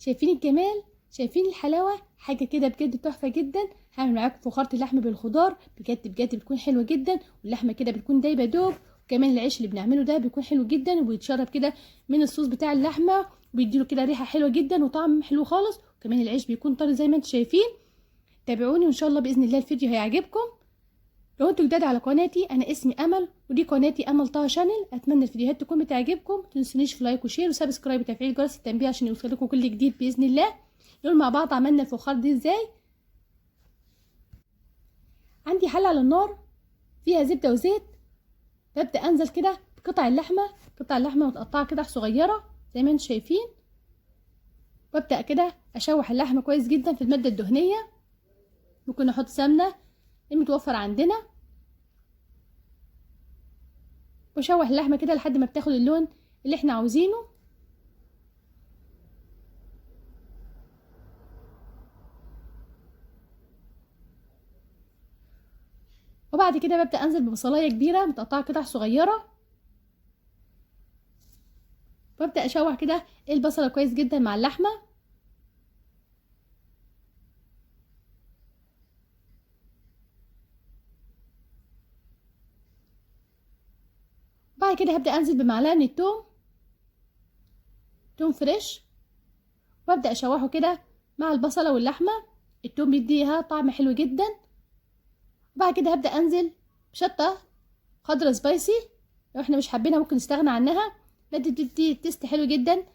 شايفين الجمال؟ شايفين الحلاوه؟ حاجه كده بجد تحفه جدا. هعمل معاكم فخاره اللحم بالخضار، بجد بجد بتكون حلوه جدا، واللحمه كده بتكون دايبه دوب، وكمان العيش اللي بنعمله ده بيكون حلو جدا وبيتشرب كده من الصوص بتاع اللحمه، وبيديله كده ريحه حلوه جدا وطعم حلو خالص، وكمان العيش بيكون طري زي ما انتم شايفين. تابعوني وان شاء الله باذن الله الفيديو هيعجبكم. لو انتوا جداد على قناتي، انا اسمي امل ودي قناتي امل طه شانل. اتمنى الفيديوهات تكون بتعجبكم، متنسونيش في لايك وشير وسبسكرايب وتفعيل جرس التنبيه عشان يوصلكم كل جديد باذن الله. نقول مع بعض عملنا الفخار دي ازاي. عندي حله على النار فيها زبده وزيت، ببدا انزل كده بقطع اللحمه، قطع اللحمه متقطعه كده صغيره زي ما انتم شايفين. ببدا كده اشوح اللحمه كويس جدا في الماده الدهنيه، ممكن نحط سمنه المتوفر عندنا، واشوح اللحمه كده لحد ما بتاخد اللون اللي احنا عاوزينه. وبعد كده ببدا انزل ببصلايه كبيره متقطعه قطع صغيره، وابدا اشوح كده البصله كويس جدا مع اللحمه. بعد كده هبدا انزل بمعلقه من التوم، توم فريش، وابدا اشوحه كده مع البصله واللحمه. التوم بيديها طعم حلو جدا. بعد كده هبدا انزل بشطه خضرا سبايسي، لو احنا مش حابينها ممكن نستغنى عنها، بتدي تيست حلو جدا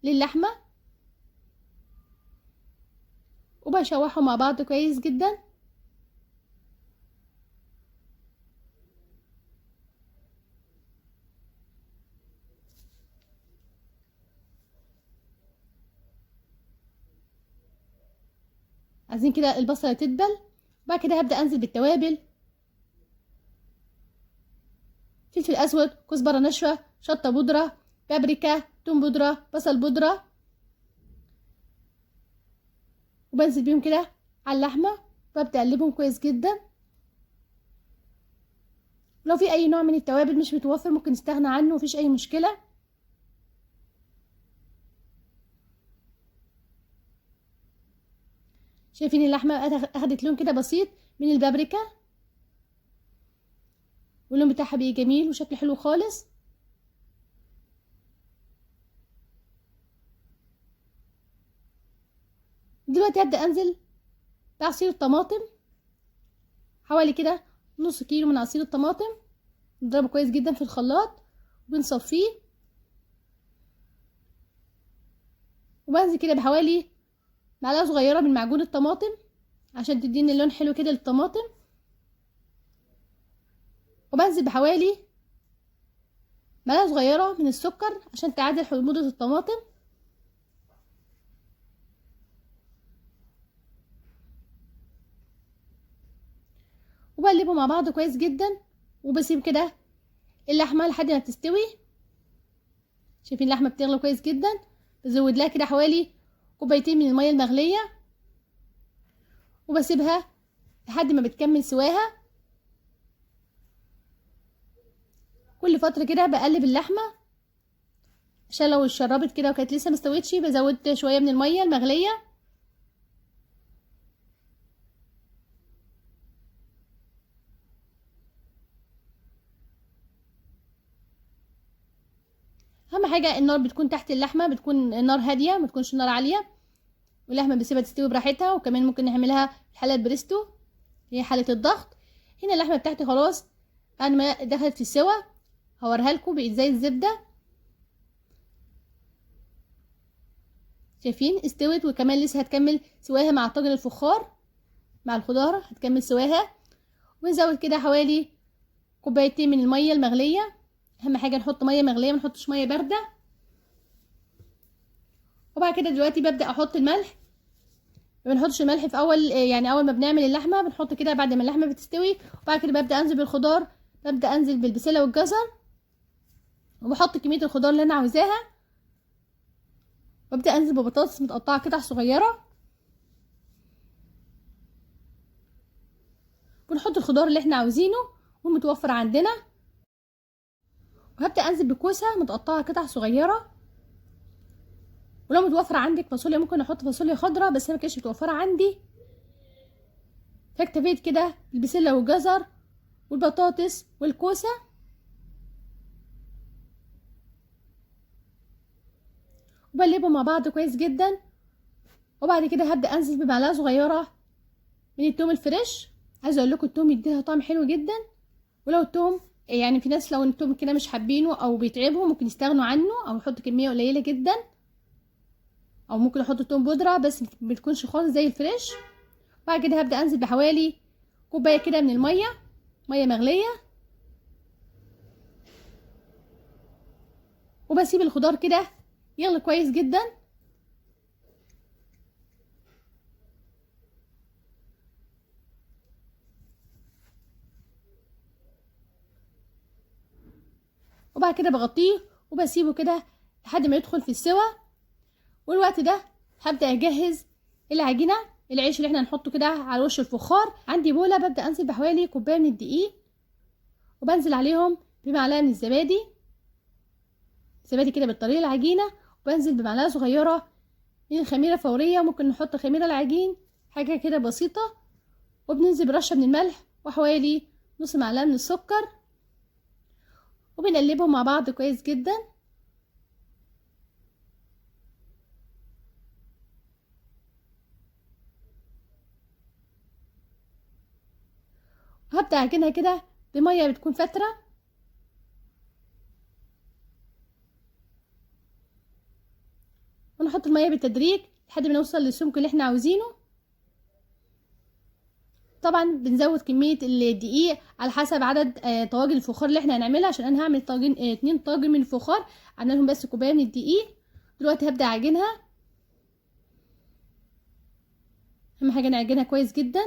للحمه. وبشوحهم مع بعض كويس جدا. عايزين كده البصله تدبل. بعد كده هبدا انزل بالتوابل، فلفل اسود، كزبره ناشفه، شطه بودره، بابريكا، توم بودره، بصل بودره، وبنزل بيهم كده على اللحمه، وابدا اقلبهم كويس جدا. لو في اي نوع من التوابل مش متوفر ممكن نستغنى عنه، مفيش اي مشكله. شايفين اللحمه اخدت لون كده بسيط من البابريكا، واللون بتاعها بقى جميل وشكله حلو خالص. دلوقتي هبدا انزل بعصير الطماطم، حوالي كده نص كيلو من عصير الطماطم، نضربه كويس جدا في الخلاط وبنصفيه. وبنزل كده بحوالي معلقه صغيره من معجون الطماطم عشان تديني لون حلو كده للطماطم. وبنزل بحوالي معلقه صغيره من السكر عشان تعادل حموضه الطماطم. وبقلبه مع بعض كويس جدا، وبسيب كده اللحمه لحد ما تستوي. شايفين اللحمه بتغلي كويس جدا، بزود لها كده حوالي كوبايتين من الميه المغليه، وبسيبها لحد ما بتكمل سواها. كل فتره كده بقلب اللحمه عشان لو اتشربت كده وكانت لسه مستويتش بزود شويه من الميه المغليه. اهم حاجه النار بتكون تحت اللحمه، بتكون النار هاديه ما تكونش النار عاليه، واللحمه بسيبها تستوي براحتها. وكمان ممكن نعملها في حاله بريستو، هي حاله الضغط. هنا اللحمه بتاعتي خلاص بعد ما دخلت في السوا، هوريها لكم بقت زي الزبده. شايفين استوت، وكمان لسه هتكمل سواها مع طاجن الفخار مع الخضار، هتكمل سواها. ونزود كده حوالي كوبايتين من الميه المغليه. اهم حاجه نحط ميه مغليه، ما نحطش ميه بارده. وبعد كده دلوقتي ببدا احط الملح. ما بنحطش الملح في اول، يعني اول ما بنعمل اللحمه بنحط كده بعد ما اللحمه بتستوي. وبعد كده ببدا انزل بالخضار، ببدا انزل بالبسله والجزر، وبحط كميه الخضار اللي انا عاوزاها. وابدا انزل ببطاطس متقطعه قطع صغيره، ونحط الخضار اللي احنا عاوزينه والمتوفر عندنا. وهبدا انزل بكوسه متقطعه قطع صغيره، ولو متوفره عندك فاصوليا ممكن احط فاصوليا خضراء، بس انا مكانتش متوفره عندي، فاكتفيت كده البسله والجزر والبطاطس والكوسه. وبقلبهم مع بعض كويس جدا. وبعد كده هبدا انزل بمعلقه صغيره من التوم الفريش. عايزه اقول لكم التوم يديها طعم حلو جدا. ولو التوم يعني في ناس لو التوم كده مش حابينه او بيتعبهم ممكن يستغنوا عنه او يحطوا كميه قليله جدا، او ممكن يحطوا توم بودره بس بتكونش خالص زي الفريش. بعد كده هبدا انزل بحوالي كوبايه كده من الميه، ميه مغليه، وبسيب الخضار كده يغلي كويس جدا. وبعد كده بغطيه وبسيبه كده لحد ما يدخل في السوا. والوقت ده هبدا اجهز العجينه، العيش اللي احنا هنحطه كده على وش الفخار. عندي بوله ببدا انزل بحوالي كوبايه من الدقيق، وبنزل عليهم بمعلقه من الزبادي كده بالطريقه العجينه، وبنزل بمعلقه صغيره من الخميره الفوريه، ممكن نحط خميره العجين حاجه كده بسيطه. وبننزل برشه من الملح وحوالي نص معلقه من السكر، وبنقلبهم مع بعض كويس جدا. وهبدأ اعجنها كده بميه بتكون فتره، ونحط الميه بالتدريج لحد ما نوصل للسمك اللي احنا عاوزينه. طبعا بنزود كميه الدقيق على حسب عدد طواجن الفخار اللي احنا هنعملها، عشان انا هعمل طاجن 2 طاجن من الفخار، عامله لهم بس كوبايه من الدقيق. دلوقتي هبدأ اعجنها. اهم حاجه نعجنها كويس جدا.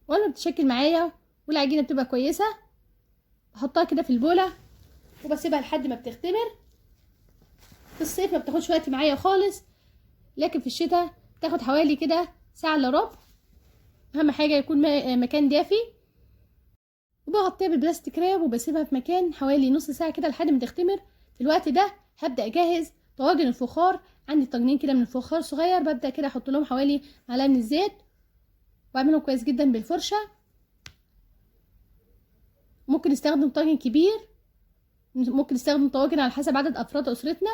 وانا بتشكل معايا والعجينه بتبقى كويسه، بحطها كده في البوله وبسيبها لحد ما بتختمر. في الصيف ما بتاخدش وقت معايا خالص، لكن في الشتاء تاخد حوالي كده ساعه الا ربع. اهم حاجه يكون مكان دافي. وبغطيها بالبلاستيك راب وبسيبها في مكان حوالي نص ساعه كده لحد ما تختمر. في الوقت ده هبدا اجهز طواجن الفخار. عندي طاجنين كده من الفخار صغير، ببدا كده احط لهم حوالي معلقه من الزيت واعملهم كويس جدا بالفرشه. ممكن نستخدم طاجن كبير، ممكن نستخدم طواجن على حسب عدد افراد اسرتنا.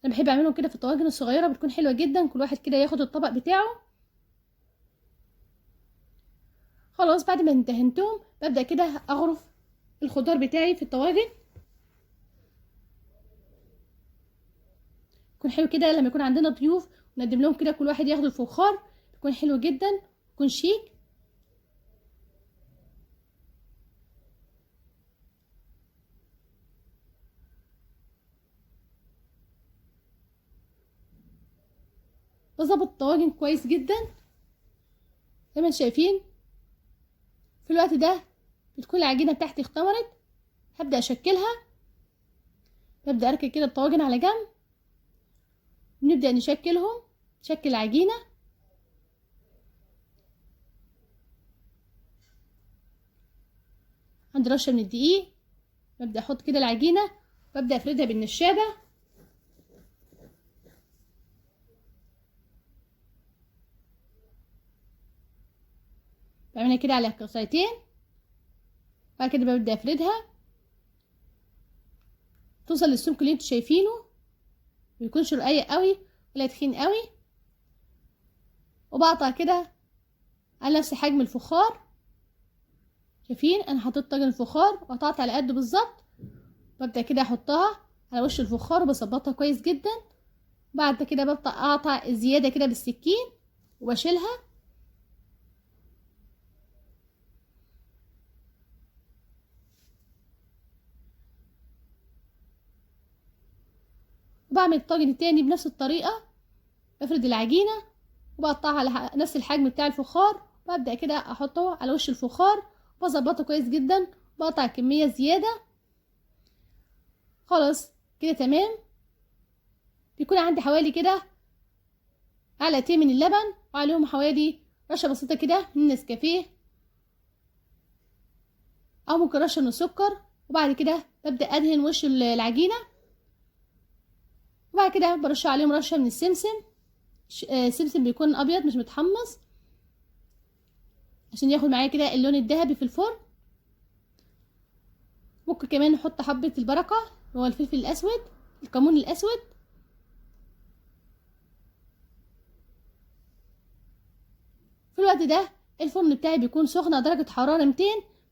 انا بحب اعملهم كده في الطواجن الصغيره، بتكون حلوه جدا، كل واحد كده ياخد الطبق بتاعه. خلاص بعد ما انتهنتهم ببدا كده اغرف الخضار بتاعي في الطواجن. يكون حلو كده لما يكون عندنا ضيوف ونقدم لهم كده كل واحد ياخد الفخار، بيكون حلو جدا، بيكون شيك. بظبط الطواجن كويس جدا زي ما انتم شايفين. في الوقت ده بتكون العجينه بتاعتي اختمرت، هبدا اشكلها. ببدا اركب كده الطواجن على جنب، ونبدا نشكلهم، نشكل العجينه. عندي رشه من الدقيق، ببدا احط كده العجينه وابدا افردها بالنشابه. بعملها كده على قطعتين، بعد كده ببدا افردها توصل للسمك اللي انتوا شايفينه، ميكونش رقيق قوي ولا تخين قوي. وبقطع كده على نفس حجم الفخار. شايفين انا حطيت طاجن الفخار وقطعت على قد بالظبط. ببدا كده احطها على وش الفخار وبظبطها كويس جدا. بعد كده ببدا اقطع الزياده كده بالسكين وبشيلها. وبعمل الطاجن التاني بنفس الطريقه، بفرد العجينه وبقطعها على نفس الحجم بتاع الفخار، وابدا كده احطه على وش الفخار وبظبطه كويس جدا. بقطع كميه زياده. خلاص كده تمام. بيكون عندي حوالي كده معلقتين من اللبن وعليهم حوالي رشه بسيطه كده من النسكافيه او ممكن رشه من السكر. وبعد كده ببدا ادهن وش العجينه، وبعد كده برش عليهم رشه من السمسم. السمسم بيكون ابيض مش متحمص عشان ياخد معايا كده اللون الذهبي في الفرن. ممكن كمان نحط حبه البركه هو الفلفل الاسود، الكمون الاسود. في الوقت ده الفرن بتاعي بيكون سخن على درجه حراره 200.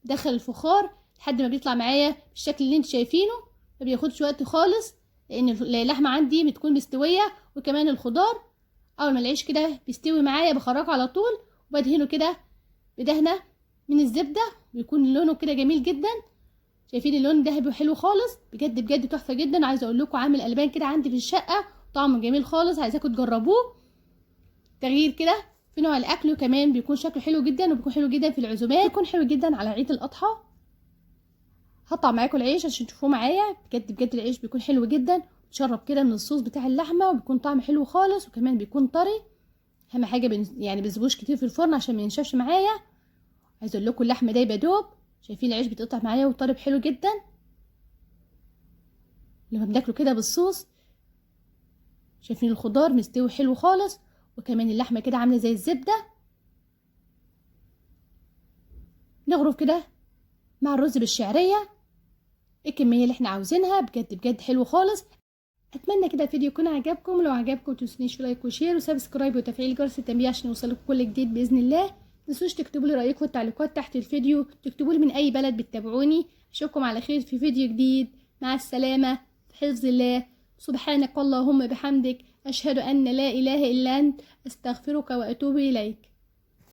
بدخل الفخار لحد ما بيطلع معايا بالشكل اللي انتوا شايفينه، ما بياخدش وقت خالص لان اللحمه عندي بتكون مستويه، وكمان الخضار اول ما العيش كده بيستوي معايا بخرجه على طول وبدهنه كده بدهنه من الزبده، بيكون لونه كده جميل جدا. شايفين اللون ذهبي وحلو خالص، بجد بجد تحفه جدا. عايزه اقول لكم عامل البان كده عندي في الشقه، طعمه جميل خالص، عايزاكم تجربوه. تغيير كده في نوع الاكل، وكمان بيكون شكله حلو جدا، وبيكون حلو جدا في العزومات، بيكون حلو جدا على عيد الاضحى. هقطع معاكم العيش عشان تشوفوه معايا. بجد بجد العيش بيكون حلو جدا، بتشرب كده من الصوص بتاع اللحمه، وبيكون طعم حلو خالص، وكمان بيكون طري. اهم حاجه يعني بنسيبوش كتير في الفرن عشان ما ينشفش معايا. عايزه اقول لكم اللحمه دايبه دوب. شايفين العيش بيتقطع معايا وطري حلو جدا لما بناكله كده بالصوص. شايفين الخضار مستوي حلو خالص، وكمان اللحمه كده عامله زي الزبده. نغرف كده مع الرز بالشعريه الكميه اللي احنا عاوزينها. بجد بجد حلو خالص. اتمنى كده الفيديو يكون عجبكم. لو عجبكم متنسونيش في لايك وشير وسبسكرايب وتفعيل جرس التنبيه عشان يوصلكم كل جديد باذن الله. متنسوش تكتبوا لي رايكم والتعليقات تحت الفيديو، تكتبوا لي من اي بلد بتتابعوني. اشوفكم على خير في فيديو جديد. مع السلامه، في حفظ الله. سبحانك اللهم بحمدك، اشهد ان لا اله الا انت، استغفرك واتوب اليك.